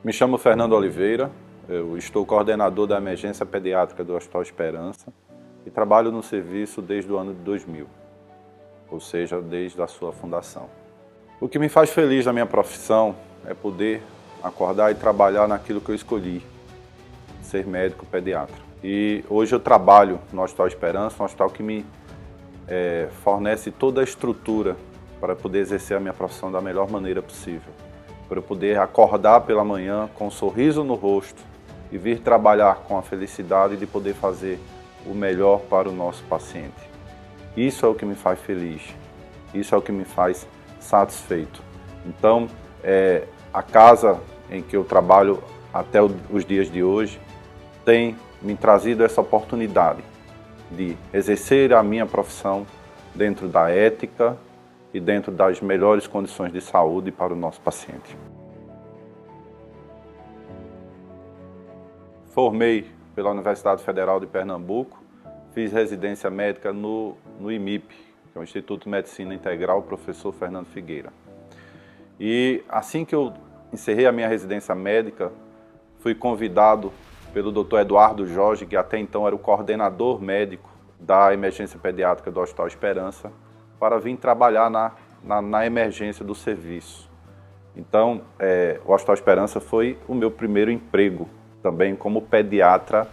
Me chamo Fernando Oliveira, eu estou coordenador da emergência pediátrica do Hospital Esperança e trabalho no serviço desde o ano de 2000, ou seja, desde a sua fundação. O que me faz feliz na minha profissão é poder acordar e trabalhar naquilo que eu escolhi, ser médico pediatra. E hoje eu trabalho no Hospital Esperança, um hospital que me fornece toda a estrutura para poder exercer a minha profissão da melhor maneira possível. Para eu poder acordar pela manhã com um sorriso no rosto e vir trabalhar com a felicidade de poder fazer o melhor para o nosso paciente. Isso é o que me faz feliz, isso é o que me faz satisfeito. Então, a casa em que eu trabalho até os dias de hoje tem me trazido essa oportunidade de exercer a minha profissão dentro da ética e dentro das melhores condições de saúde para o nosso paciente. Formei pela Universidade Federal de Pernambuco, fiz residência médica no IMIP, que é o Instituto de Medicina Integral Professor Fernando Figueira. E assim que eu encerrei a minha residência médica, fui convidado pelo Dr. Eduardo Jorge, que até então era o coordenador médico da emergência pediátrica do Hospital Esperança, para vir trabalhar na emergência do serviço. Então, o Hospital Esperança foi o meu primeiro emprego, também como pediatra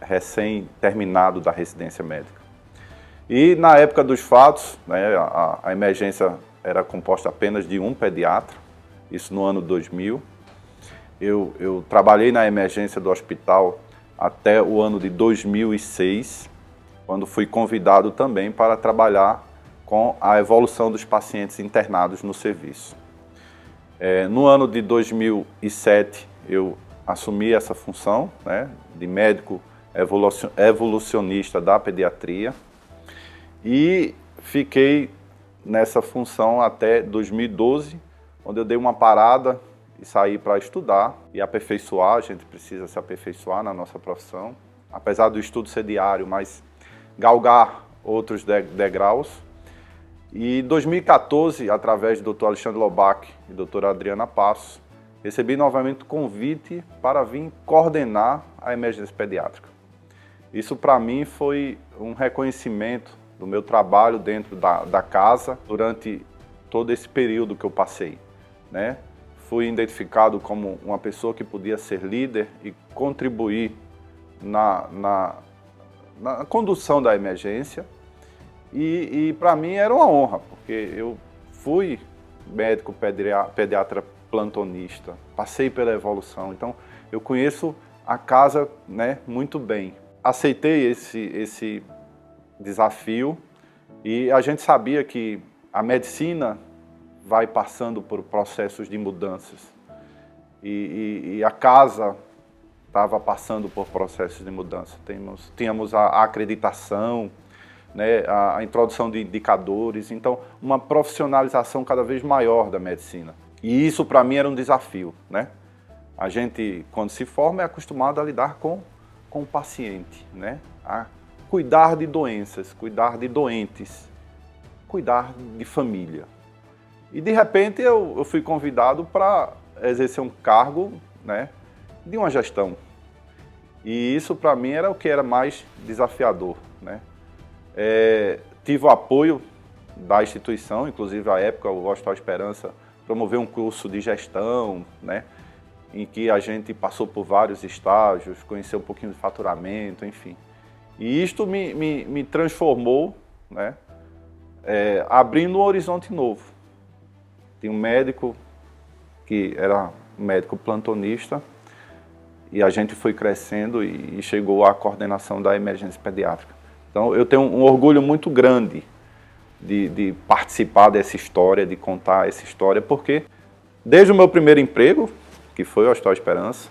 recém-terminado da residência médica. E na época dos fatos, né, a emergência era composta apenas de um pediatra, isso no ano 2000. Eu trabalhei na emergência do hospital até o ano de 2006, quando fui convidado também para trabalhar com a evolução dos pacientes internados no serviço. No ano de 2007, eu assumi essa função, né, de médico evolucionista da pediatria e fiquei nessa função até 2012, onde eu dei uma parada e saí para estudar e aperfeiçoar. A gente precisa se aperfeiçoar na nossa profissão, apesar do estudo ser diário, mas galgar outros degraus. E em 2014, através do Dr. Alexandre Lobac e doutora Adriana Passos, recebi novamente o convite para vir coordenar a emergência pediátrica. Isso para mim foi um reconhecimento do meu trabalho dentro da casa durante todo esse período que eu passei, né? Fui identificado como uma pessoa que podia ser líder e contribuir na condução da emergência. E para mim era uma honra, porque eu fui médico pediatra plantonista, passei pela evolução, então eu conheço a casa, né, muito bem. Aceitei esse desafio e a gente sabia que a medicina vai passando por processos de mudanças e a casa estava passando por processos de mudança. Tínhamos a acreditação, né, a introdução de indicadores, então uma profissionalização cada vez maior da medicina. E isso para mim era um desafio, né? A gente, quando se forma, é acostumado a lidar com o paciente, né? A cuidar de doenças, cuidar de doentes, cuidar de família. E de repente eu fui convidado para exercer um cargo, né, de uma gestão. E isso para mim era o que era mais desafiador, né? Tive o apoio da instituição, inclusive à época o Hospital Esperança promoveu um curso de gestão, né, em que a gente passou por vários estágios, conheceu um pouquinho de faturamento, enfim. E isto me transformou, né, abrindo um horizonte novo. Tinha um médico que era um médico plantonista e a gente foi crescendo e chegou à coordenação da emergência pediátrica. Então eu tenho um orgulho muito grande de participar dessa história, de contar essa história, porque desde o meu primeiro emprego, que foi o Hospital Esperança,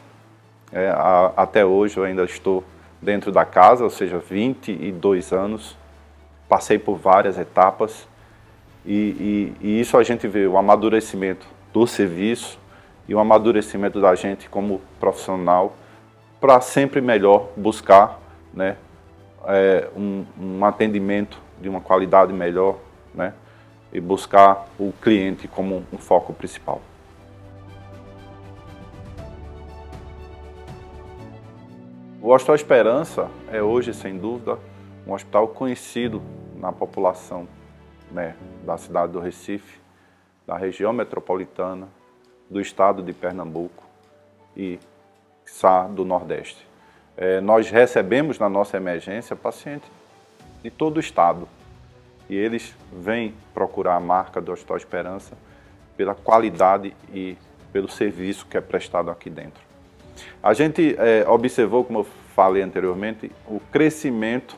até hoje eu ainda estou dentro da casa, ou seja, 22 anos, passei por várias etapas e isso a gente vê o amadurecimento do serviço e o amadurecimento da gente como profissional para sempre melhor buscar, né, um atendimento de uma qualidade melhor, né, e buscar o cliente como um foco principal. O Hospital Esperança é hoje, sem dúvida, um hospital conhecido na população, né, da cidade do Recife, da região metropolitana, do estado de Pernambuco e do Nordeste. Nós recebemos na nossa emergência pacientes de todo o estado e eles vêm procurar a marca do Hospital Esperança pela qualidade e pelo serviço que é prestado aqui dentro. A gente observou, como eu falei anteriormente, o crescimento,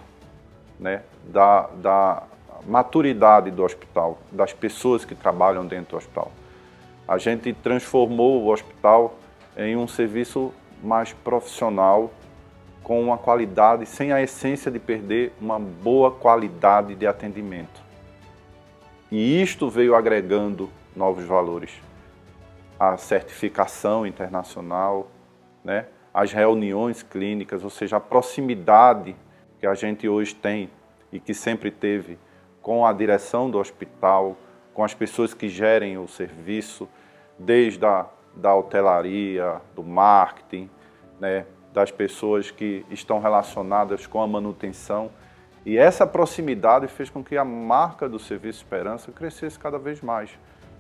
né, da maturidade do hospital, das pessoas que trabalham dentro do hospital. A gente transformou o hospital em um serviço mais profissional, com uma qualidade, sem a essência de perder uma boa qualidade de atendimento. E isto veio agregando novos valores. A certificação internacional, né? As reuniões clínicas, ou seja, a proximidade que a gente hoje tem e que sempre teve com a direção do hospital, com as pessoas que gerem o serviço, desde da hotelaria, do marketing, né? Das pessoas que estão relacionadas com a manutenção. E essa proximidade fez com que a marca do Serviço Esperança crescesse cada vez mais.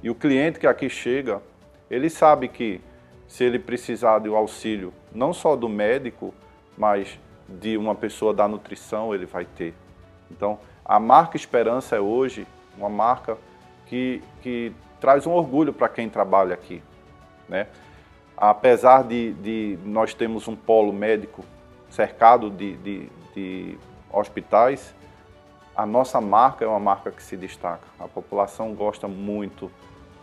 E o cliente que aqui chega, ele sabe que se ele precisar de um auxílio, não só do médico, mas de uma pessoa da nutrição, ele vai ter. Então, a marca Esperança é hoje uma marca que traz um orgulho para quem trabalha aqui, né? Apesar de nós termos um polo médico cercado de hospitais, a nossa marca é uma marca que se destaca. A população gosta muito,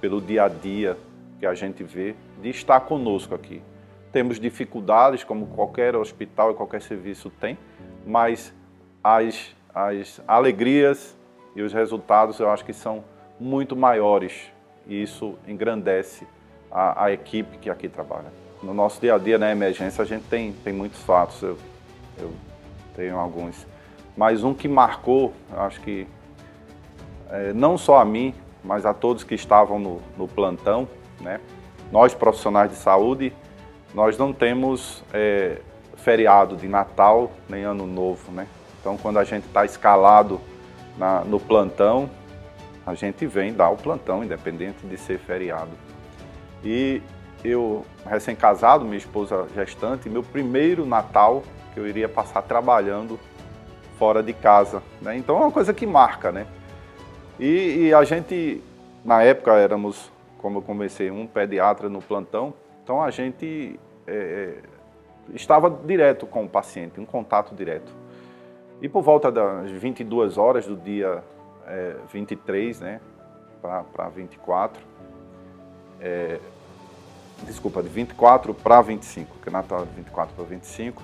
pelo dia a dia que a gente vê, de estar conosco aqui. Temos dificuldades, como qualquer hospital e qualquer serviço tem, mas as alegrias e os resultados eu acho que são muito maiores e isso engrandece a equipe que aqui trabalha. No nosso dia a dia, na emergência, a gente tem muitos fatos, eu tenho alguns. Mas um que marcou, eu acho que não só a mim, mas a todos que estavam no plantão, né? Nós, profissionais de saúde, nós não temos feriado de Natal nem Ano Novo, né? Então, quando a gente está escalado no plantão, a gente vem dar o plantão, independente de ser feriado. E eu, recém-casado, minha esposa gestante, meu primeiro Natal que eu iria passar trabalhando fora de casa, né? Então é uma coisa que marca, né? E a gente, na época, éramos, como eu comecei, um pediatra no plantão, então a gente estava direto com o paciente, em contato direto. E por volta das 22 horas do dia 23, né, para 24, desculpa, de 24 para 25, que é Natal de 24 para 25,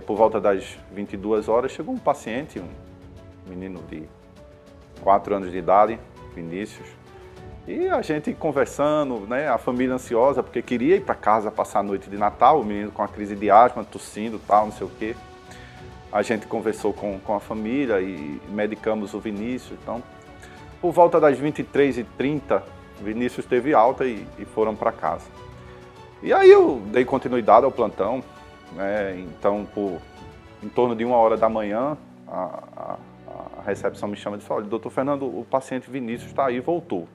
por volta das 22 horas, chegou um paciente, um menino de 4 anos de idade, Vinícius, e a gente conversando, né, a família ansiosa, porque queria ir para casa passar a noite de Natal, o menino com a crise de asma, tossindo, tal, não sei o quê. A gente conversou com a família e medicamos o Vinícius. Então, por volta das 23h30, Vinícius teve alta e foram para casa. E aí eu dei continuidade ao plantão, né? Então, em torno de 1h da manhã, a recepção me chama e disse: olha, doutor Fernando, o paciente Vinícius está aí, voltou.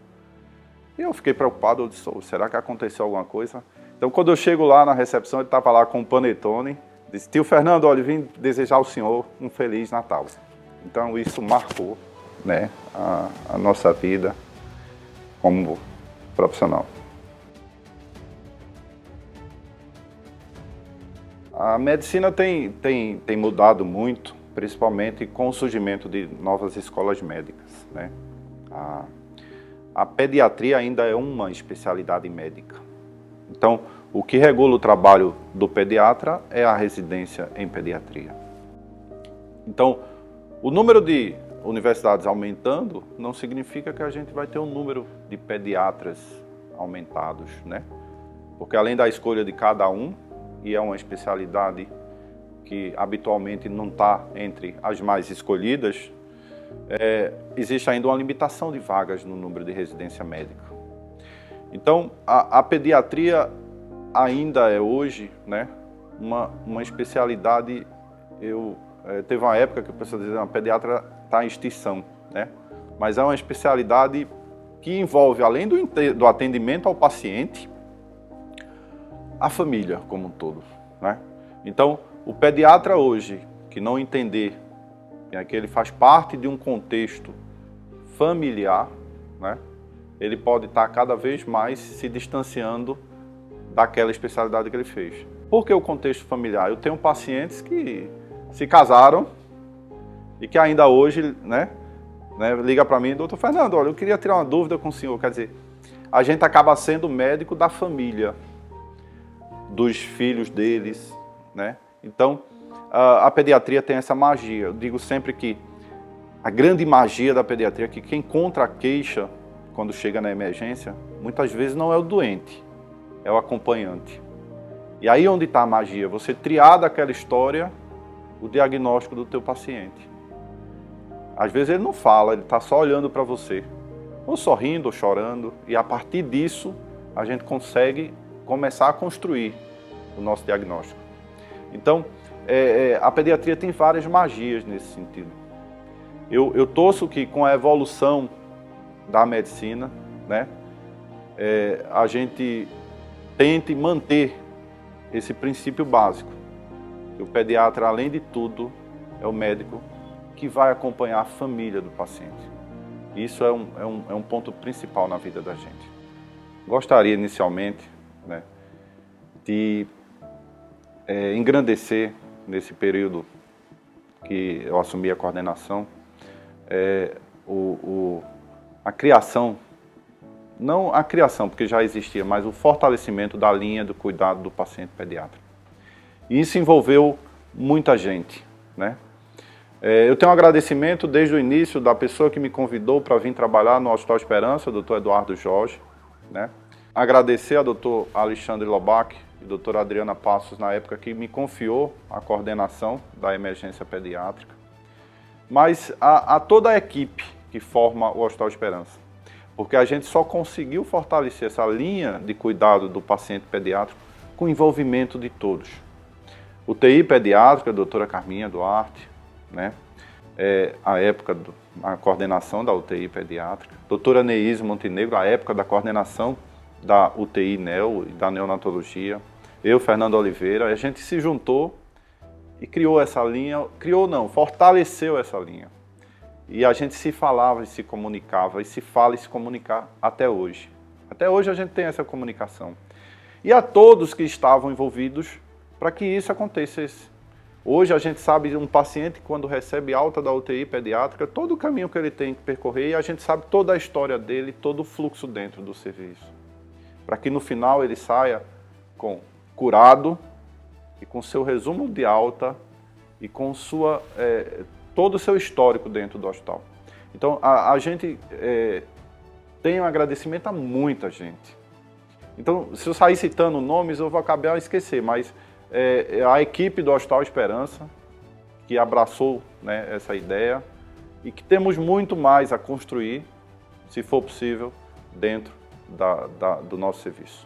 E eu fiquei preocupado, eu disse: será que aconteceu alguma coisa? Então, quando eu chego lá na recepção, ele estava lá com um panetone, disse: tio Fernando, olha, vim desejar ao senhor um Feliz Natal. Então, isso marcou, né, a nossa vida como profissional. A medicina tem mudado muito, principalmente com o surgimento de novas escolas médicas, né? A pediatria ainda é uma especialidade médica. Então, o que regula o trabalho do pediatra é a residência em pediatria. Então, o número de universidades aumentando não significa que a gente vai ter um número de pediatras aumentados, né? Porque além da escolha de cada um, e é uma especialidade que habitualmente não está entre as mais escolhidas, existe ainda uma limitação de vagas no número de residência médica. Então, a pediatria ainda é hoje, né, uma especialidade, teve uma época que o pessoal dizia, a pediatra está em extinção, né? Mas é uma especialidade que envolve, além do atendimento ao paciente, a família como um todo, né? Então, o pediatra hoje, que não entender que ele faz parte de um contexto familiar, né? Ele pode estar cada vez mais se distanciando daquela especialidade que ele fez. Por que o contexto familiar? Eu tenho pacientes que se casaram e que ainda hoje, né, liga para mim, doutor Fernando, olha, eu queria tirar uma dúvida com o senhor. Quer dizer, a gente acaba sendo médico da família, dos filhos deles, né? Então, a pediatria tem essa magia. Eu digo sempre que a grande magia da pediatria é que quem encontra a queixa quando chega na emergência, muitas vezes não é o doente, é o acompanhante. E aí onde está a magia, você triar daquela história o diagnóstico do teu paciente. Às vezes ele não fala, ele está só olhando para você, ou sorrindo, ou chorando, e a partir disso a gente consegue começar a construir o nosso diagnóstico. Então, a pediatria tem várias magias nesse sentido. Eu torço que com a evolução da medicina, né, a gente tente manter esse princípio básico. Que o pediatra, além de tudo, é o médico que vai acompanhar a família do paciente. Isso é um ponto principal na vida da gente. Gostaria inicialmente, né, de engrandecer nesse período que eu assumi a coordenação, a criação, não a criação, porque já existia, mas o fortalecimento da linha do cuidado do paciente pediatra. E isso envolveu muita gente, né? Eu tenho um agradecimento desde o início da pessoa que me convidou para vir trabalhar no Hospital Esperança, o doutor Eduardo Jorge, né? Agradecer a doutor Alexandre Lobac e a doutora Adriana Passos, na época que me confiou a coordenação da emergência pediátrica, mas a toda a equipe que forma o Hospital Esperança, porque a gente só conseguiu fortalecer essa linha de cuidado do paciente pediátrico com o envolvimento de todos. UTI pediátrica, a doutora Carminha Duarte, né? A época da coordenação da UTI pediátrica, doutora Neise Montenegro, a época da coordenação da UTI NEO e da neonatologia, eu, Fernando Oliveira, a gente se juntou e criou essa linha, fortaleceu essa linha. E a gente se falava e se comunicava, e se fala e se comunicar até hoje. Até hoje a gente tem essa comunicação. E a todos que estavam envolvidos para que isso acontecesse. Hoje a gente sabe um paciente quando recebe alta da UTI pediátrica, todo o caminho que ele tem que percorrer, e a gente sabe toda a história dele, todo o fluxo dentro do serviço. Para que no final ele saia curado e com seu resumo de alta e com todo o seu histórico dentro do hospital. Então, a gente tem um agradecimento a muita gente. Então, se eu sair citando nomes, eu vou acabar a esquecer, mas a equipe do Hospital Esperança, que abraçou, né, essa ideia, e que temos muito mais a construir, se for possível, dentro do nosso serviço.